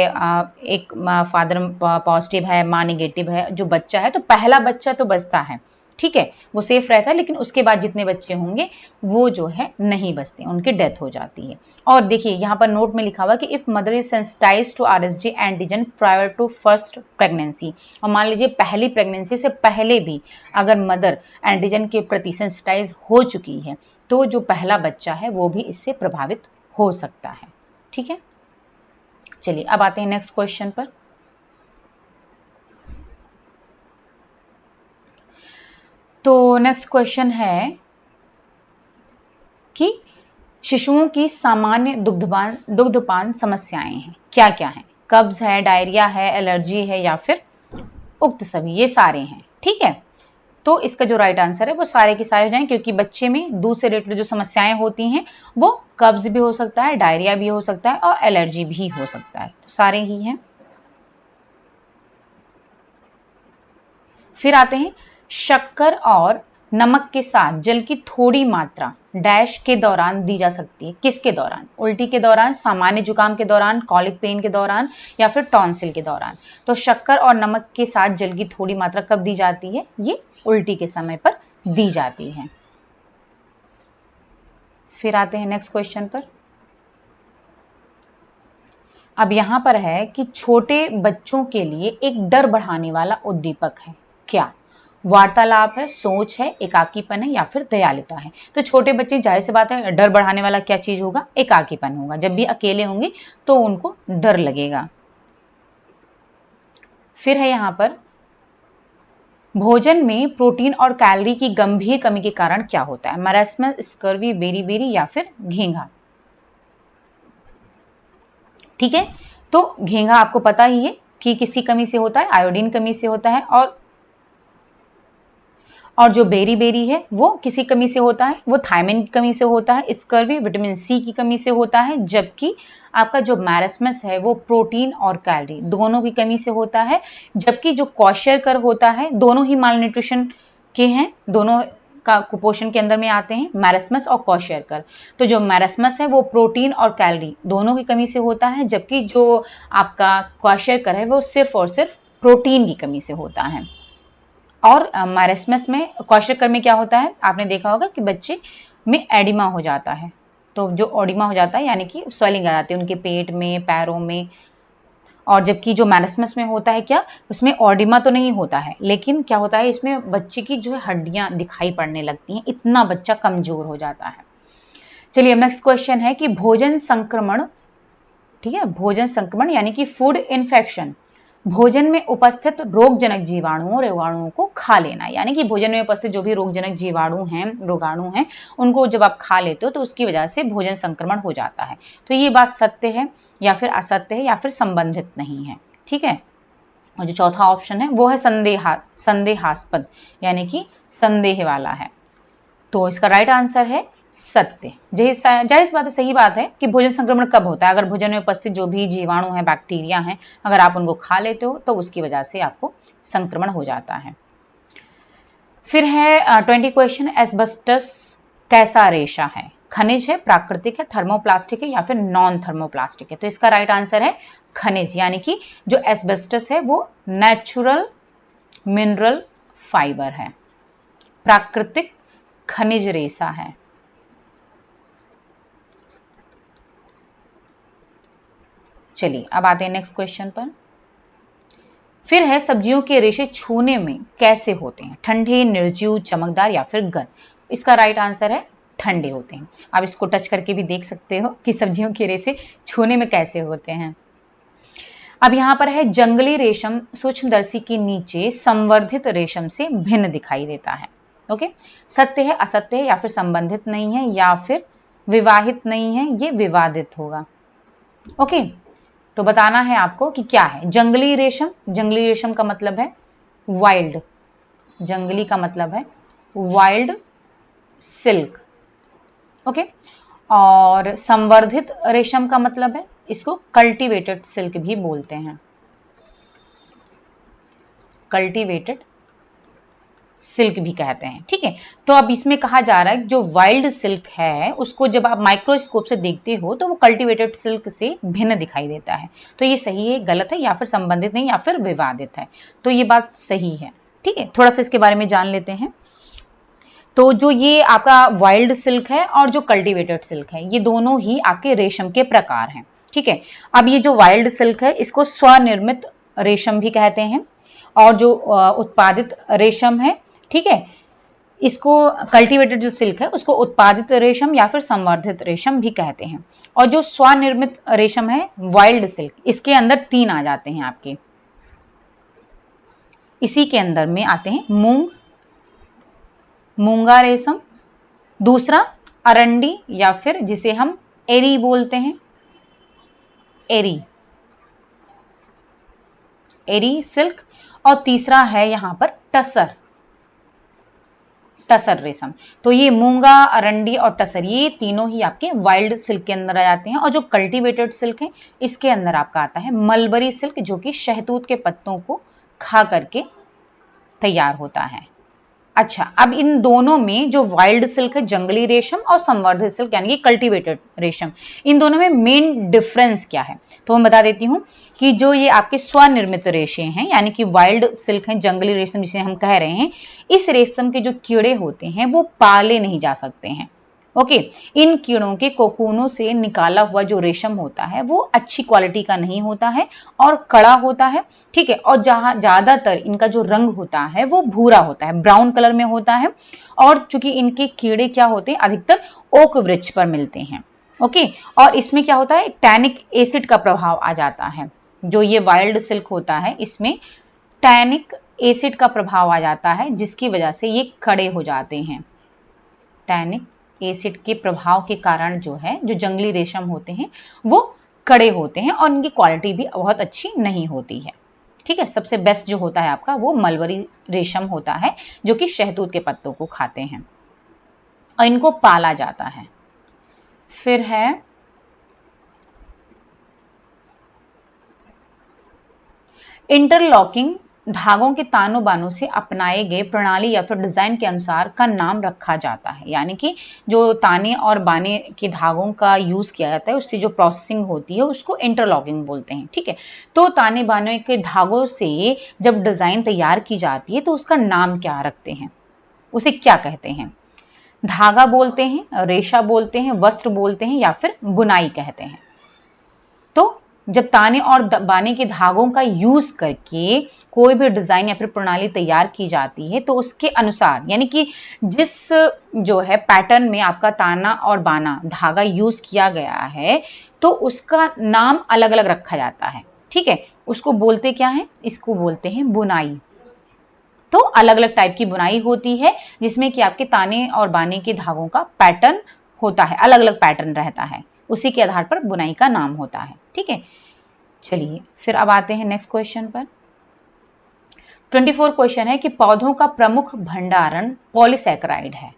एक फादर पॉजिटिव है, माँ निगेटिव है, जो बच्चा है, तो पहला बच्चा तो बचता है, ठीक है, वो सेफ रहता है, लेकिन उसके बाद जितने बच्चे होंगे वो जो है नहीं बचते, उनकी डेथ हो जाती है। और देखिए यहाँ पर नोट में लिखा हुआ कि if mother is sensitized to RSD antigen prior to first pregnancy, और मान लीजिए पहली प्रेगनेंसी से पहले भी अगर मदर एंटीजन के प्रति सेंसिटाइज हो चुकी है, तो जो पहला बच्चा है वो भी इससे प्रभावित हो सकता है, ठीक है। चलिए अब आते हैं नेक्स्ट क्वेश्चन पर। तो नेक्स्ट क्वेश्चन है कि शिशुओं की सामान्य दुग्धपान समस्याएं हैं, क्या क्या है, कब्ज है, डायरिया है, एलर्जी है, या फिर उक्त सभी, ये सारे हैं, ठीक है। तो इसका जो राइट आंसर है वो सारे के सारे हो जाएं, क्योंकि बच्चे में दूध से रिलेटेड जो समस्याएं होती हैं वो कब्ज भी हो सकता है, डायरिया भी हो सकता है, और एलर्जी भी हो सकता है, तो सारे ही हैं। फिर आते हैं शक्कर और नमक के साथ जल की थोड़ी मात्रा डैश के दौरान दी जा सकती है। किसके दौरान? उल्टी के दौरान, सामान्य जुकाम के दौरान, कॉलिक पेन के दौरान या फिर टॉन्सिल के दौरान। तो शक्कर और नमक के साथ जल की थोड़ी मात्रा कब दी जाती है? ये उल्टी के समय पर दी जाती है। फिर आते हैं नेक्स्ट क्वेश्चन पर। अब यहां पर है कि छोटे बच्चों के लिए एक डर बढ़ाने वाला उद्दीपक है। क्या? वार्तालाप है, सोच है, एकाकीपन है या फिर दयालुता है। तो छोटे बच्चे, जाहिर सी बात है, डर बढ़ाने वाला क्या चीज होगा? एकाकीपन होगा। जब भी अकेले होंगे तो उनको डर लगेगा। फिर है यहां पर, भोजन में प्रोटीन और कैलोरी की गंभीर कमी के कारण क्या होता है? मैरास्मस, स्कर्वी, बेरी या फिर घेंघा। ठीक है, तो घेंघा आपको पता ही है कि किसकी कमी से होता है? आयोडीन कमी से होता है। और जो बेरी है वो किसी कमी से होता है? वो थायमिन की कमी से होता है। स्कर्वी विटामिन सी की कमी से होता है। जबकि आपका जो मैरास्मस है वो प्रोटीन और कैलोरी दोनों की कमी से होता है। जबकि जो क्वार्शरकर होता है, दोनों ही माल न्यूट्रिशन के हैं, दोनों का कुपोषण के अंदर में आते हैं, मैरास्मस और क्वार्शरकर। तो जो मैरास्मस है वो प्रोटीन और कैलोरी दोनों की कमी से होता है। जबकि जो आपका क्वार्शरकर है वो सिर्फ और सिर्फ प्रोटीन की कमी से होता है। और मैरास्मस में, क्वार्शरकर में क्या होता है? आपने देखा होगा कि बच्चे में एडिमा हो जाता है। तो जो ओडिमा हो जाता है यानी कि स्वेलिंग आ जाती है उनके पेट में, पैरों में। और जबकि जो मैरास्मस में होता है, क्या उसमें ओडिमा तो नहीं होता है, लेकिन क्या होता है इसमें बच्चे की जो है हड्डियां दिखाई पड़ने लगती हैं, इतना बच्चा कमजोर हो जाता है। चलिए, नेक्स्ट क्वेश्चन है कि भोजन संक्रमण, ठीक है, भोजन संक्रमण यानी कि फूड इन्फेक्शन, भोजन में उपस्थित रोगजनक जीवाणुओं, रोगाणुओं को खा लेना। यानी कि भोजन में उपस्थित जो भी रोगजनक जीवाणु हैं, रोगाणु हैं, उनको जब आप खा लेते हो तो उसकी वजह से भोजन संक्रमण हो जाता है। तो ये बात सत्य है या फिर असत्य है या फिर संबंधित नहीं है। ठीक है, और जो चौथा ऑप्शन है वो है संदेहास्पद, यानी कि संदेह वाला है। तो इसका राइट आंसर है सत्य। जाहिर बात है, सही बात है कि भोजन संक्रमण कब होता है? अगर भोजन में उपस्थित जो भी जीवाणु हैं, बैक्टीरिया हैं, अगर आप उनको खा लेते हो तो उसकी वजह से आपको संक्रमण हो जाता है। फिर है 20 क्वेश्चन, एस्बेस्टस कैसा रेशा है? खनिज है, प्राकृतिक है, थर्मोप्लास्टिक है या फिर नॉन थर्मोप्लास्टिक है? तो इसका राइट आंसर है खनिज, यानी कि जो एस्बेस्टस है वो नेचुरल मिनरल फाइबर है, प्राकृतिक खनिज रेशा है। चलिए, अब आते हैं नेक्स्ट क्वेश्चन पर। फिर है, सब्जियों के रेशे छूने में कैसे होते हैं? ठंडे, निर्जीव, चमकदार या फिर गर्म? इसका राइट आंसर है ठंडे होते हैं। आप इसको टच करके भी देख सकते हो कि सब्जियों के रेशे छूने में कैसे होते हैं। अब यहां पर है, जंगली रेशम सूक्ष्मदर्शी के नीचे संवर्धित रेशम से भिन्न दिखाई देता है। ओके, सत्य है, असत्य है या फिर संबंधित नहीं है या फिर विवाहित नहीं है, ये विवादित होगा। ओके, तो बताना है आपको कि क्या है जंगली रेशम। जंगली रेशम का मतलब है वाइल्ड, जंगली का मतलब है वाइल्ड सिल्क। ओके, और संवर्धित रेशम का मतलब है, इसको कल्टीवेटेड सिल्क भी बोलते हैं, कल्टीवेटेड सिल्क भी कहते हैं। ठीक है, तो अब इसमें कहा जा रहा है जो वाइल्ड सिल्क है उसको जब आप माइक्रोस्कोप से देखते हो तो वो कल्टीवेटेड सिल्क से भिन्न दिखाई देता है। तो ये सही है, गलत है या फिर संबंधित नहीं या फिर विवादित है? तो ये बात सही है। ठीक है, थोड़ा सा इसके बारे में जान लेते हैं। तो जो ये आपका वाइल्ड सिल्क है और जो कल्टीवेटेड सिल्क है, ये दोनों ही आपके रेशम के प्रकार हैं। ठीक है, अब ये जो वाइल्ड सिल्क है इसको स्वनिर्मित रेशम भी कहते हैं, और जो उत्पादित रेशम है, ठीक है, इसको कल्टीवेटेड जो सिल्क है उसको उत्पादित रेशम या फिर संवर्धित रेशम भी कहते हैं। और जो स्वनिर्मित रेशम है वाइल्ड सिल्क, इसके अंदर 3 आ जाते हैं आपके। इसी के अंदर में आते हैं मूंगा रेशम, दूसरा अरंडी या फिर जिसे हम एरी बोलते हैं, एरी सिल्क, और तीसरा है यहां पर टसर रेशम। तो ये मूंगा, अरंडी और टसर, ये तीनों ही आपके वाइल्ड सिल्क के अंदर आ जाते हैं। और जो कल्टीवेटेड सिल्क है इसके अंदर आपका आता है मलबरी सिल्क, जो कि शहतूत के पत्तों को खा करके तैयार होता है। अच्छा, अब इन दोनों में जो वाइल्ड सिल्क है, जंगली रेशम, और संवर्धित सिल्क यानी कि कल्टीवेटेड रेशम, इन दोनों में मेन डिफरेंस क्या है? तो मैं बता देती हूं कि जो ये आपके स्वनिर्मित रेशे हैं यानी कि वाइल्ड सिल्क है, जंगली रेशम जिसे हम कह रहे हैं, इस रेशम के जो कीड़े होते हैं वो पाले नहीं जा सकते हैं। ओके, इन कीड़ों के कोकूनों से निकाला हुआ जो रेशम होता है वो अच्छी क्वालिटी का नहीं होता है और कड़ा होता है, ठीक है। और जहां ज्यादातर इनका जो रंग होता है वो भूरा होता है, ब्राउन कलर में होता है। और चूंकि इनके कीड़े क्या होते हैं, अधिकतर ओक वृक्ष पर मिलते हैं। ओके, और इसमें क्या होता है, टैनिक एसिड का प्रभाव आ जाता है। जो ये वाइल्ड सिल्क होता है इसमें टैनिक एसिड का प्रभाव आ जाता है, जिसकी वजह से ये कड़े हो जाते हैं। टैनिक एसिड के प्रभाव के कारण जो है, जो जंगली रेशम होते हैं वो कड़े होते हैं और इनकी क्वालिटी भी बहुत अच्छी नहीं होती है, ठीक है। सबसे बेस्ट जो होता है आपका वो मलबरी रेशम होता है, जो कि शहतूत के पत्तों को खाते हैं और इनको पाला जाता है। फिर है इंटरलॉकिंग, धागों के तानों बानों से अपनाए गए प्रणाली या फिर डिजाइन के अनुसार का नाम रखा जाता है। यानी कि जो ताने और बाने के धागों का यूज किया जाता है, उससे जो प्रोसेसिंग होती है उसको इंटरलॉकिंग बोलते हैं, ठीक है। तो ताने बाने के धागों से जब डिजाइन तैयार की जाती है तो उसका नाम क्या रखते हैं, उसे क्या कहते हैं? धागा बोलते हैं, रेशा बोलते हैं, वस्त्र बोलते हैं, या फिर बुनाई कहते हैं। तो जब ताने और बाने के धागों का यूज करके कोई भी डिजाइन या फिर प्रणाली तैयार की जाती है तो उसके अनुसार, यानी कि जिस जो है पैटर्न में आपका ताना और बाना धागा यूज किया गया है तो उसका नाम अलग अलग रखा जाता है, ठीक है। उसको बोलते क्या है? इसको बोलते हैं बुनाई। तो अलग अलग टाइप की बुनाई होती है जिसमें कि आपके ताने और बाने के धागों का पैटर्न होता है, अलग अलग पैटर्न रहता है, उसी के आधार पर बुनाई का नाम होता है, ठीक है। चलिए फिर अब आते हैं नेक्स्ट क्वेश्चन पर। 24 क्वेश्चन है कि पौधों का प्रमुख भंडारण पॉलीसैकेराइड है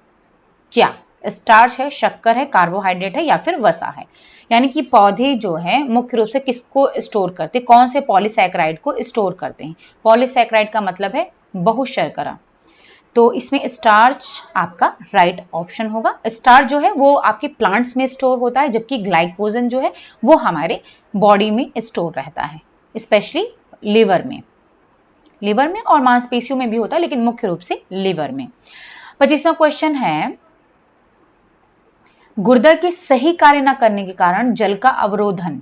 क्या? स्टार्च है, शक्कर है, कार्बोहाइड्रेट है, या फिर वसा है? यानी कि पौधे जो है मुख्य रूप से किसको स्टोर करते हैं, कौन से पॉलीसैकेराइड को स्टोर करते हैं? पॉलीसैकेराइड का मतलब है बहुशर्करा। तो इसमें स्टार्च आपका राइट ऑप्शन होगा। स्टार्च जो है वो आपके प्लांट्स में स्टोर होता है, जबकि ग्लाइकोजन जो है वो हमारे बॉडी में स्टोर रहता है, स्पेशली लिवर में और मांसपेशियों में भी होता है, लेकिन मुख्य रूप से लिवर में। 25वां क्वेश्चन है, गुर्दा के सही कार्य न करने के कारण जल का अवरोधन,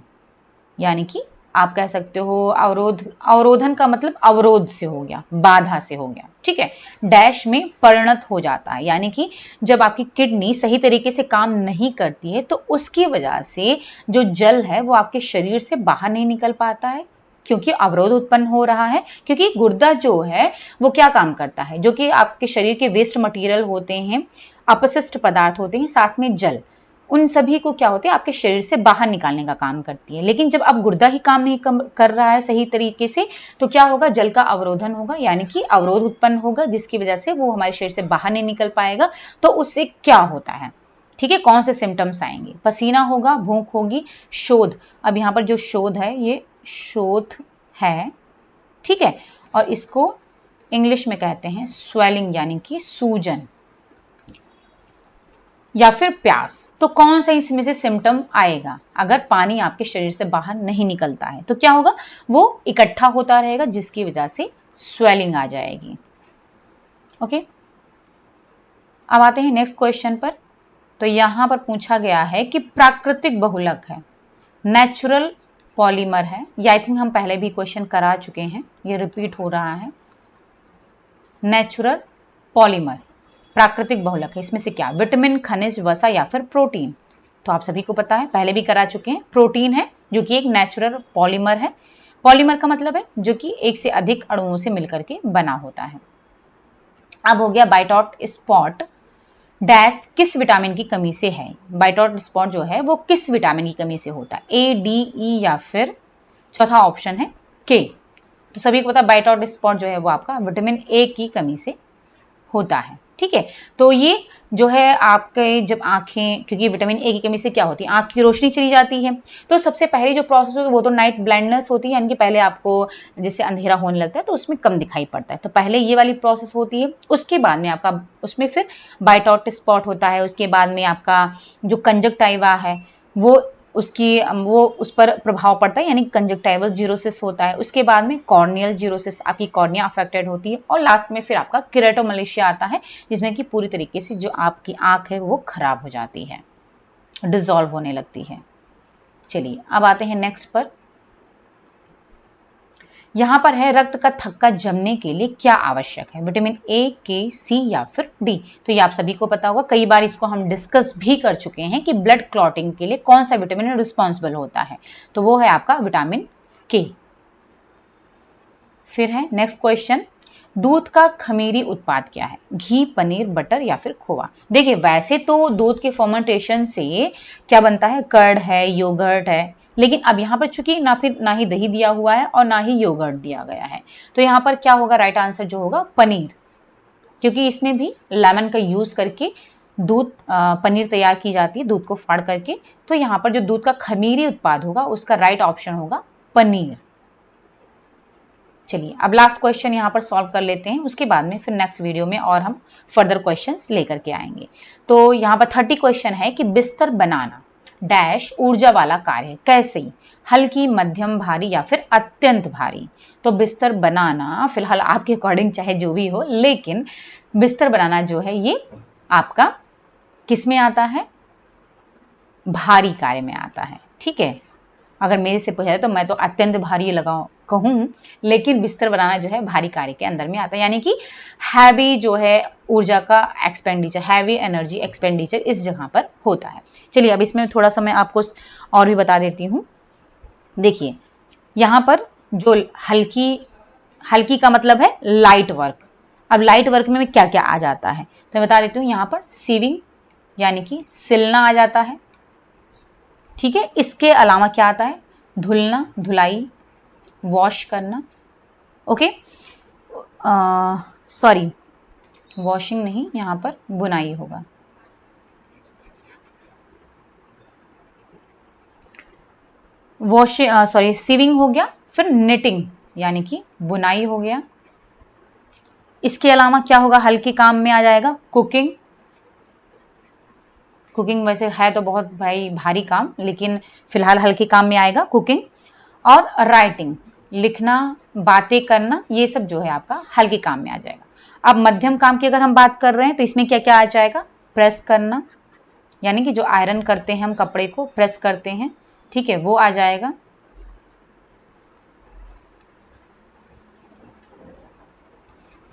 यानी कि आप कह सकते हो अवरोधन का मतलब अवरोध से हो गया, बाधा से हो गया, ठीक है, डैश में परिणत हो जाता है। यानी कि जब आपकी किडनी सही तरीके से काम नहीं करती है तो उसकी वजह से जो जल है वो आपके शरीर से बाहर नहीं निकल पाता है, क्योंकि अवरोध उत्पन्न हो रहा है। क्योंकि गुर्दा जो है वो क्या काम करता है, जो कि आपके शरीर के वेस्ट मटेरियल होते हैं, अपशिष्ट पदार्थ होते हैं, साथ में जल, उन सभी को क्या होते हैं आपके शरीर से बाहर निकालने का काम करती है। लेकिन जब अब गुर्दा ही काम नहीं कर रहा है सही तरीके से तो क्या होगा, जल का अवरोधन होगा, यानी कि अवरोध उत्पन्न होगा, जिसकी वजह से वो हमारे शरीर से बाहर नहीं निकल पाएगा। तो उससे क्या होता है, ठीक है, कौन से सिम्टम्स आएंगे? पसीना होगा, भूख होगी, शोथ। अब यहाँ पर जो शोथ है ये शोथ है, ठीक है, और इसको इंग्लिश में कहते हैं स्वेलिंग, यानी कि सूजन, या फिर प्यास। तो कौन सा इसमें से सिम्टम आएगा? अगर पानी आपके शरीर से बाहर नहीं निकलता है तो क्या होगा, वो इकट्ठा होता रहेगा, जिसकी वजह से स्वेलिंग आ जाएगी। ओके, अब आते हैं नेक्स्ट क्वेश्चन पर। तो यहां पर पूछा गया है कि प्राकृतिक बहुलक है, नेचुरल पॉलीमर है, या आई थिंक हम पहले भी क्वेश्चन करा चुके हैं, ये रिपीट हो रहा है। नेचुरल पॉलीमर, प्राकृतिक बहुलक है, इसमें से क्या? विटामिन, खनिज, वसा, या फिर प्रोटीन? तो आप सभी को पता है, पहले भी करा चुके हैं, प्रोटीन है जो कि एक नेचुरल पॉलीमर है। पॉलीमर का मतलब है जो कि एक से अधिक अणुओं से मिलकर के बना होता है। अब हो गया बाइटॉट स्पॉट डैश किस विटामिन की कमी से है? बाइटॉट स्पॉट जो है वो किस विटामिन की कमी से होता है? ए, डी, ई, या फिर चौथा ऑप्शन है के। तो सभी को पता है बाइटॉट स्पॉट जो है वो आपका विटामिन ए की कमी से होता है, ठीक है। तो ये जो है आपके जब आंखें, क्योंकि विटामिन ए की कमी से क्या होती है, आंख की रोशनी चली जाती है, तो सबसे पहले जो प्रोसेस होती है वो तो नाइट ब्लाइंडनेस होती है, यानी कि पहले आपको जैसे अंधेरा होने लगता है तो उसमें कम दिखाई पड़ता है, तो पहले ये वाली प्रोसेस होती है। उसके बाद में आपका उसमें फिर बाइटॉट स्पॉट होता है, उसके बाद में आपका जो कंजक्टाइवा है वो उस पर प्रभाव पड़ता है, यानी कंजक्टाइवल जीरोसिस होता है। उसके बाद में कॉर्नियल जीरोसिस, आपकी कॉर्निया अफेक्टेड होती है, और लास्ट में फिर आपका केराटोमलेशिया आता है, जिसमें कि पूरी तरीके से जो आपकी आंख है वो खराब हो जाती है, डिसॉल्व होने लगती है। चलिए अब आते हैं नेक्स्ट पर। यहां पर है रक्त का थक्का जमने के लिए क्या आवश्यक है, विटामिन ए, के, सी या फिर डी। तो ये आप सभी को पता होगा, कई बार इसको हम डिस्कस भी कर चुके हैं कि ब्लड क्लॉटिंग के लिए कौन सा विटामिन रिस्पॉन्सिबल होता है, तो वो है आपका विटामिन के। फिर है नेक्स्ट क्वेश्चन, दूध का खमीरी उत्पाद क्या है, घी, पनीर, बटर या फिर खोआ। देखिए वैसे तो दूध के फर्मेंटेशन से क्या बनता है, कर्ड है, योगर्ट है, लेकिन अब यहाँ पर चूंकि ना ही दही दिया हुआ है और ना ही योगर्ट दिया गया है, तो यहाँ पर क्या होगा, राइट आंसर जो होगा पनीर, क्योंकि इसमें भी लेमन का यूज करके पनीर तैयार की जाती है, दूध को फाड़ करके। तो यहाँ पर जो दूध का खमीरी उत्पाद होगा उसका राइट ऑप्शन होगा पनीर। चलिए अब लास्ट क्वेश्चन यहाँ पर सॉल्व कर लेते हैं, उसके बाद में फिर नेक्स्ट वीडियो में और हम फर्दर क्वेश्चंस लेकर के आएंगे। तो यहाँ पर 30 क्वेश्चन है कि बिस्तर बनाना डैश ऊर्जा वाला कार्य है, कैसे, हल्की, मध्यम, भारी या फिर अत्यंत भारी। तो बिस्तर बनाना फिलहाल आपके अकॉर्डिंग चाहे जो भी हो, लेकिन बिस्तर बनाना जो है ये आपका किस में आता है, भारी कार्य में आता है। ठीक है, अगर मेरे से पूछा जाए तो मैं तो अत्यंत भारी कहूँ, लेकिन बिस्तर बनाना जो है भारी कार्य के अंदर में आता है, यानी कि हैवी जो है ऊर्जा का एक्सपेंडिचर, हैवी एनर्जी एक्सपेंडिचर इस जगह पर होता है। चलिए अब इसमें थोड़ा सा मैं आपको और भी बता देती हूँ। देखिए यहाँ पर जो हल्की का मतलब है लाइट वर्क। अब लाइट वर्क में क्या क्या आ जाता है तो मैं बता देती हूँ, यहाँ पर सीविंग यानी कि सिलना आ जाता है। ठीक है, इसके अलावा क्या आता है, धुलना, धुलाई, वॉश करना। ओके, सॉरी वॉशिंग नहीं, यहां पर बुनाई होगा। सीविंग हो गया, फिर निटिंग यानी कि बुनाई हो गया। इसके अलावा क्या होगा, हल्के काम में आ जाएगा कुकिंग। कुकिंग वैसे है तो बहुत भारी काम, लेकिन फिलहाल हल्के काम में आएगा कुकिंग। और राइटिंग, लिखना, बातें करना, ये सब जो है आपका हल्के काम में आ जाएगा। अब मध्यम काम की अगर हम बात कर रहे हैं तो इसमें क्या क्या आ जाएगा, प्रेस करना, यानी कि जो आयरन करते हैं हम कपड़े को, प्रेस करते हैं, ठीक है, वो आ जाएगा।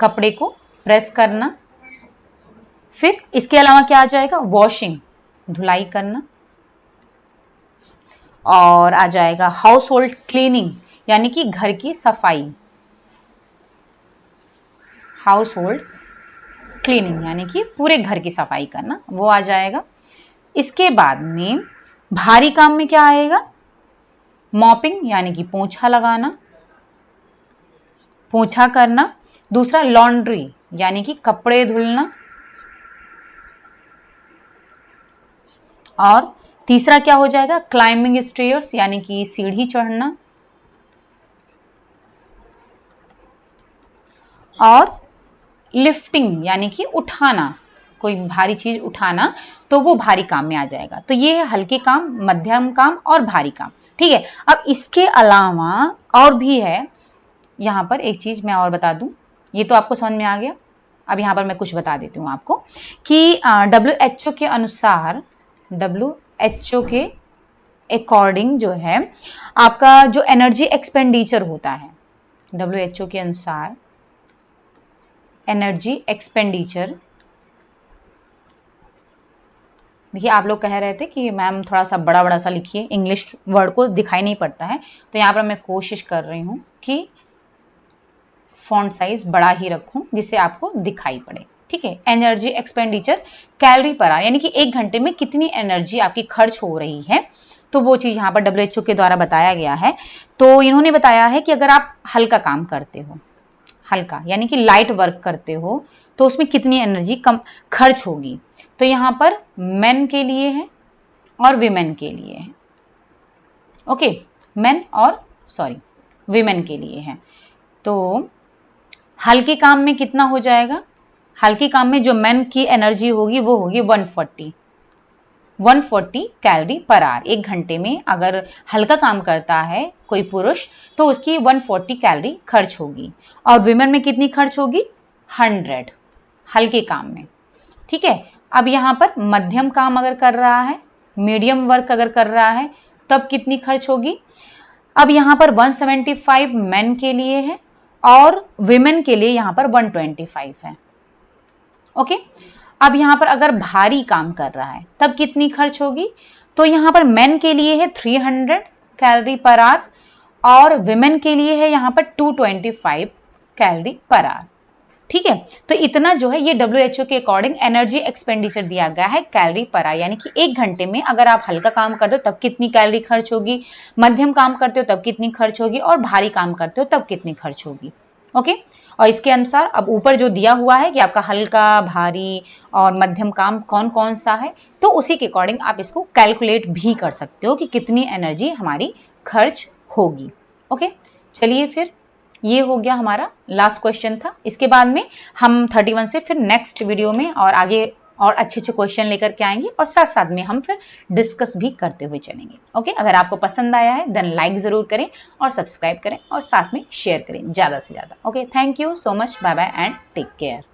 कपड़े को प्रेस करना। फिर इसके अलावा क्या आ जाएगा, वॉशिंग, धुलाई करना। और आ जाएगा हाउस होल्ड क्लीनिंग, यानी कि घर की सफाई। हाउस होल्ड क्लीनिंग यानी कि पूरे घर की सफाई करना, वो आ जाएगा। इसके बाद में भारी काम में क्या आएगा, मॉपिंग यानी कि पोंछा लगाना, पोंछा करना। दूसरा लॉन्ड्री यानी कि कपड़े धुलना। और तीसरा क्या हो जाएगा, क्लाइंबिंग स्टेयर्स यानी कि सीढ़ी चढ़ना। और लिफ्टिंग यानी कि उठाना, कोई भारी चीज उठाना, तो वो भारी काम में आ जाएगा। तो ये है हल्के काम, मध्यम काम और भारी काम। ठीक है, अब इसके अलावा और भी है, यहां पर एक चीज मैं और बता दूं, ये तो आपको समझ में आ गया। अब यहां पर मैं कुछ बता देती हूं आपको कि WHO के अनुसार, WHO के अकॉर्डिंग जो है आपका जो एनर्जी एक्सपेंडिचर होता है, WHO के अनुसार एनर्जी एक्सपेंडिचर, देखिए आप लोग कह रहे थे कि मैम थोड़ा सा बड़ा बड़ा सा लिखिए, इंग्लिश वर्ड को दिखाई नहीं पड़ता है, तो यहाँ पर मैं कोशिश कर रही हूँ कि फॉन्ट साइज बड़ा ही रखूं जिससे आपको दिखाई पड़े। ठीक है, energy expenditure calorie per hour, यानी कि 1 घंटे में कितनी एनर्जी आपकी खर्च हो रही है, तो वो चीज यहाँ पर WHO के द्वारा बताया गया है। तो इन्होंने बताया है कि अगर आप हल्का काम करते हो, हल्का यानी कि लाइट वर्क करते हो, तो उसमें कितनी एनर्जी कम खर्च होगी। तो यहां पर मेन के लिए है और विमेन के लिए है। ओके, मेन और विमेन के लिए है। तो हल्के काम में कितना हो जाएगा? हल्के काम में जो मेन की एनर्जी होगी वो होगी 140 कैलोरी पर आवर। एक घंटे में अगर हल्का काम करता है कोई पुरुष तो उसकी 140 कैलोरी खर्च होगी। और विमेन में कितनी खर्च होगी? 100 हल्के काम में। ठीक है, अब यहां पर मध्यम काम अगर कर रहा है, मीडियम वर्क अगर कर रहा है, तब कितनी खर्च होगी? अब यहां पर 175 मेन के लिए है और विमेन के लिए यहां पर 125 है। ओके, अब यहां पर अगर भारी काम कर रहा है तब कितनी खर्च होगी? तो यहां पर मेन के लिए है 300 कैलोरी पर आवर और विमेन के लिए है यहां पर 225 कैलोरी पर आवर। ठीक है, तो इतना जो है ये WHO के अकॉर्डिंग एनर्जी एक्सपेंडिचर दिया गया है कैलोरी पर आवर, यानी कि एक घंटे में अगर आप हल्का काम करते हो तब कितनी कैलोरी खर्च होगी, मध्यम काम करते हो तब कितनी खर्च होगी और भारी काम करते हो तब कितनी खर्च होगी। ओके, और इसके अनुसार अब ऊपर जो दिया हुआ है कि आपका हल्का, भारी और मध्यम काम कौन कौन सा है, तो उसी के अकॉर्डिंग आप इसको कैलकुलेट भी कर सकते हो कि कितनी एनर्जी हमारी खर्च होगी। ओके, चलिए फिर ये हो गया हमारा लास्ट क्वेश्चन था। इसके बाद में हम 31 से फिर नेक्स्ट वीडियो में और आगे और अच्छे अच्छे क्वेश्चन लेकर के आएंगे और साथ साथ में हम फिर डिस्कस भी करते हुए चलेंगे। ओके, अगर आपको पसंद आया है देन लाइक जरूर करें और सब्सक्राइब करें और साथ में शेयर करें ज़्यादा से ज़्यादा। Okay, thank you so much, bye bye and take care.